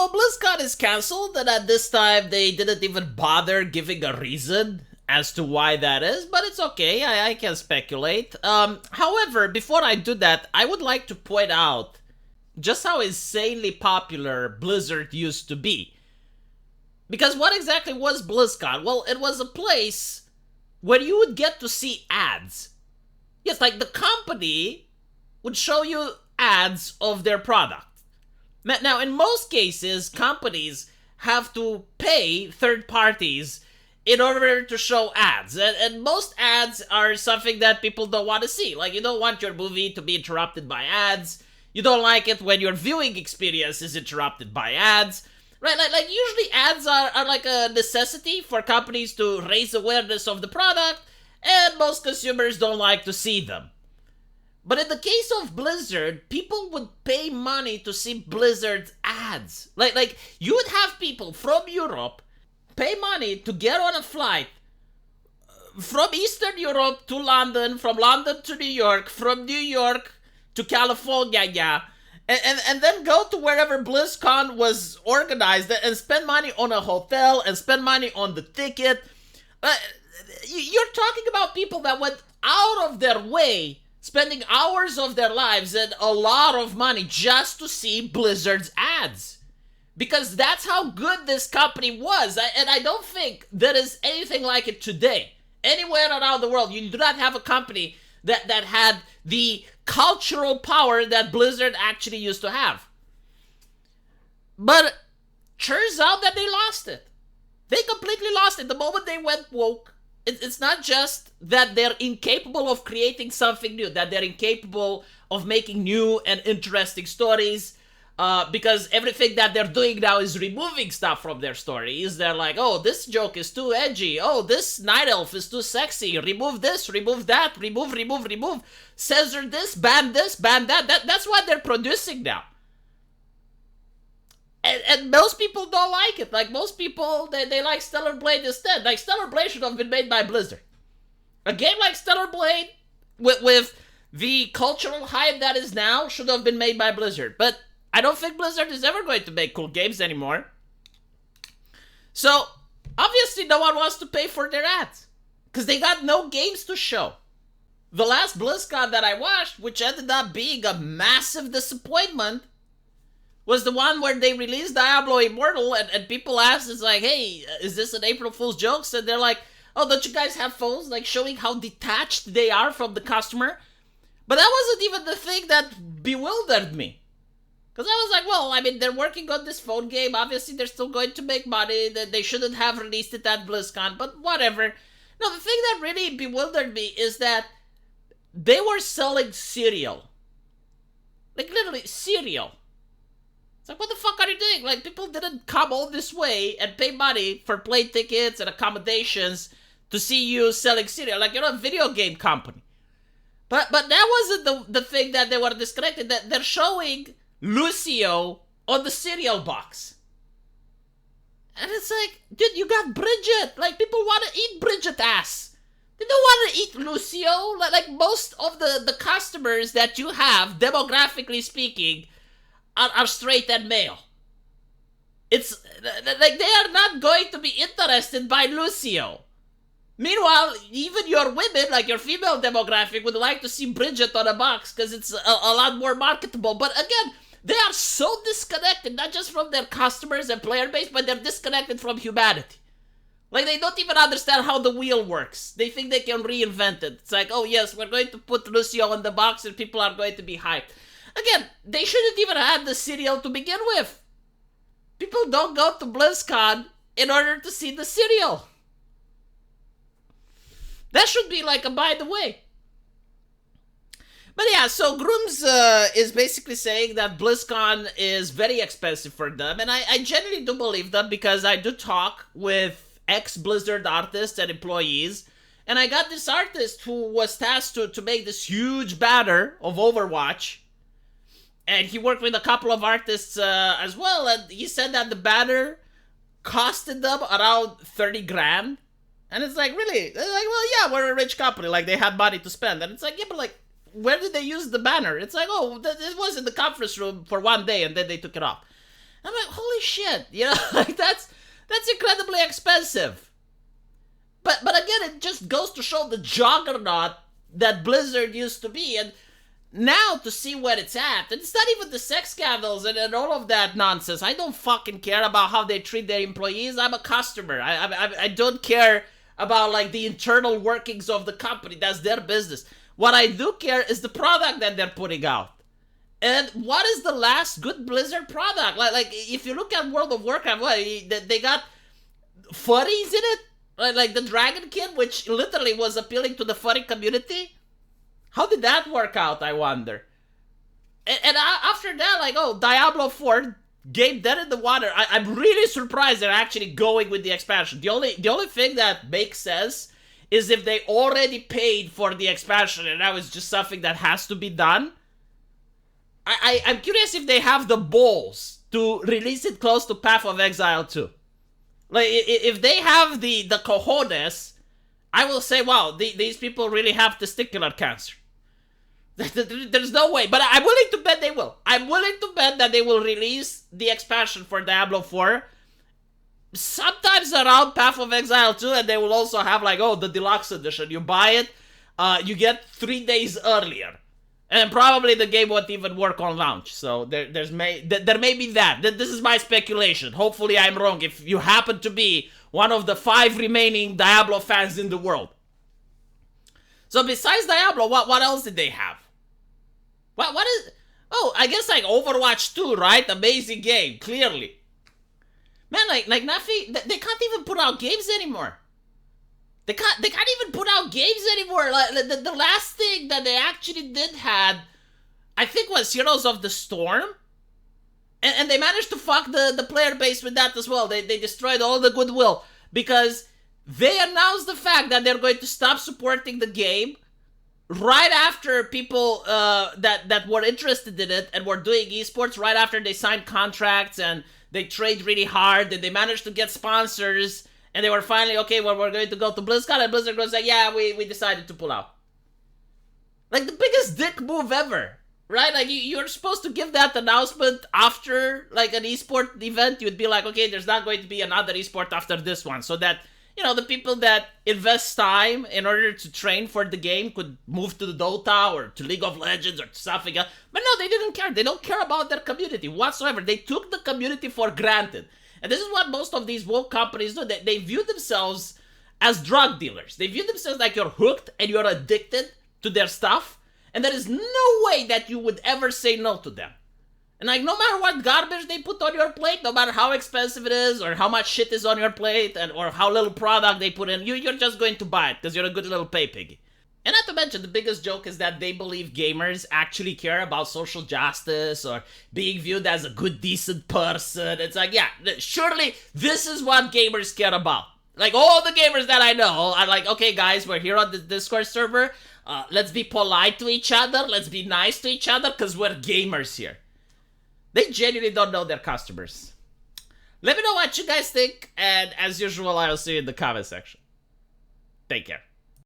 so BlizzCon is cancelled, and at this time they didn't even bother giving a reason as to why that is, but it's okay, I can speculate. However, before I do that, I would like to point out just how insanely popular Blizzard used to be. Because what exactly was BlizzCon? Well, it was a place where you would get to see ads. Yes, like the company would show you ads of their product. Now, in most cases, companies have to pay third parties in order to show ads. And most ads are something that people don't want to see. Like, you don't want your movie to be interrupted by ads. You don't like it when your viewing experience is interrupted by ads. Right? Like usually ads are like a necessity for companies to raise awareness of the product, and most consumers don't like to see them. But in the case of Blizzard, people would pay money to see Blizzard's ads. Like you would have people from Europe pay money to get on a flight from Eastern Europe to London, from London to New York, from New York to California, yeah, and then go to wherever BlizzCon was organized and spend money on a hotel and spend money on the ticket. You're talking about people that went out of their way, spending hours of their lives and a lot of money just to see Blizzard's ads. Because that's how good this company was. And I don't think there is anything like it today. Anywhere around the world, you do not have a company that had the cultural power that Blizzard actually used to have. But turns out that they lost it. They completely lost it the moment they went woke. It's not just that they're incapable of creating something new, that they're incapable of making new and interesting stories, because everything that they're doing now is removing stuff from their stories. They're like, oh, this joke is too edgy. Oh, this night elf is too sexy. Remove this, remove that, remove. Censor this, ban that. That's what they're producing now. And most people don't like it. Like, most people, they like Stellar Blade instead. Like, Stellar Blade should have been made by Blizzard. A game like Stellar Blade, with the cultural hype that is now, should have been made by Blizzard. But I don't think Blizzard is ever going to make cool games anymore. So, obviously, no one wants to pay for their ads. Because they got no games to show. The last BlizzCon that I watched, which ended up being a massive disappointment, was the one where they released Diablo Immortal, and people asked, it's like, hey, is this an April Fool's joke? And they're like, oh, don't you guys have phones? Like, showing how detached they are from the customer. But that wasn't even the thing that bewildered me. Because I was like, well, I mean, they're working on this phone game. Obviously, they're still going to make money. They shouldn't have released it at BlizzCon, but whatever. No, the thing that really bewildered me is that they were selling cereal. Like, literally, cereal. It's like, what the fuck are you doing? Like, people didn't come all this way and pay money for plane tickets and accommodations to see you selling cereal. Like, you're a video game company. But that wasn't the thing that they were disconnected. That they're showing Lucio on the cereal box. And it's like, dude, you got Bridget. Like, people want to eat Bridget ass. They don't want to eat Lucio. Like most of the customers that you have, demographically speaking, are straight and male. It's like they are not going to be interested by Lucio. Meanwhile, even your women, like your female demographic, would like to see Bridget on a box because it's a lot more marketable. But again, they are so disconnected, not just from their customers and player base, but they're disconnected from humanity. Like, they don't even understand how the wheel works. They think they can reinvent it. It's like, oh yes, we're going to put Lucio on the box and people are going to be hyped. Again, they shouldn't even have the cereal to begin with. People don't go to BlizzCon in order to see the cereal. That should be like a by the way. But yeah, so Grooms is basically saying that BlizzCon is very expensive for them. And I genuinely do believe them because I do talk with ex-Blizzard artists and employees. And I got this artist who was tasked to make this huge banner of Overwatch. And he worked with a couple of artists as well. And he said that the banner costed them around 30 grand. And it's like, really? They're like, well, yeah, we're a rich company. Like, they had money to spend. And it's like, yeah, but like, where did they use the banner? It's like, oh, it was in the conference room for one day and then they took it off. I'm like, holy shit, you know, like that's incredibly expensive. But again, it just goes to show the juggernaut that Blizzard used to be, and now to see where it's at, and it's not even the sex scandals and all of that nonsense. I don't fucking care about how they treat their employees. I'm a customer. I don't care about like the internal workings of the company. That's their business. What I do care is the product that they're putting out. And what is the last good Blizzard product? Like if you look at World of Warcraft, what, they got furries in it? Like the Dragon Kid, which literally was appealing to the furry community? How did that work out, I wonder? And after that, like, oh, Diablo 4, game dead in the water. I'm really surprised they're actually going with the expansion. The only thing that makes sense is if they already paid for the expansion and now it's just something that has to be done. I'm curious if they have the balls to release it close to Path of Exile 2. Like, if they have the cojones, I will say, wow, these people really have testicular cancer. There's no way, but I'm willing to bet they will. I'm willing to bet that they will release the expansion for Diablo 4 sometimes around Path of Exile 2, and they will also have like, oh, the deluxe edition. You buy it, you get 3 days earlier. And probably the game won't even work on launch. So there may be that. This is my speculation. Hopefully I'm wrong if you happen to be one of the 5 remaining Diablo fans in the world. So besides Diablo, what else did they have? What is... Oh, I guess like Overwatch 2, right? Amazing game, clearly. Man, like nothing... They can't even put out games anymore. They can't even put out games anymore. Like the last thing that they actually did had, I think, was Heroes of the Storm. And they managed to fuck the player base with that as well. They destroyed all the goodwill. Because they announced the fact that they're going to stop supporting the game right after people that were interested in it and were doing esports, right after they signed contracts and they trained really hard and they managed to get sponsors. And they were finally, okay, well, we're going to go to Blizzcon. And Blizzard was like, yeah, we decided to pull out. Like, the biggest dick move ever. Right? Like, you're supposed to give that announcement after, like, an esport event. You'd be like, okay, there's not going to be another esport after this one. So that, you know, the people that invest time in order to train for the game could move to the Dota or to League of Legends or to something else. But no, they didn't care. They don't care about their community whatsoever. They took the community for granted. And this is what most of these woke companies do. They view themselves as drug dealers. They view themselves like you're hooked and you're addicted to their stuff. And there is no way that you would ever say no to them. And like, no matter what garbage they put on your plate, no matter how expensive it is or how much shit is on your plate or how little product they put in, you're just going to buy it because you're a good little pay piggy. And not to mention, the biggest joke is that they believe gamers actually care about social justice or being viewed as a good, decent person. It's like, yeah, surely this is what gamers care about. Like, all the gamers that I know are like, okay, guys, we're here on the Discord server. Let's be polite to each other. Let's be nice to each other because we're gamers here. They genuinely don't know their customers. Let me know what you guys think. And as usual, I'll see you in the comment section. Take care.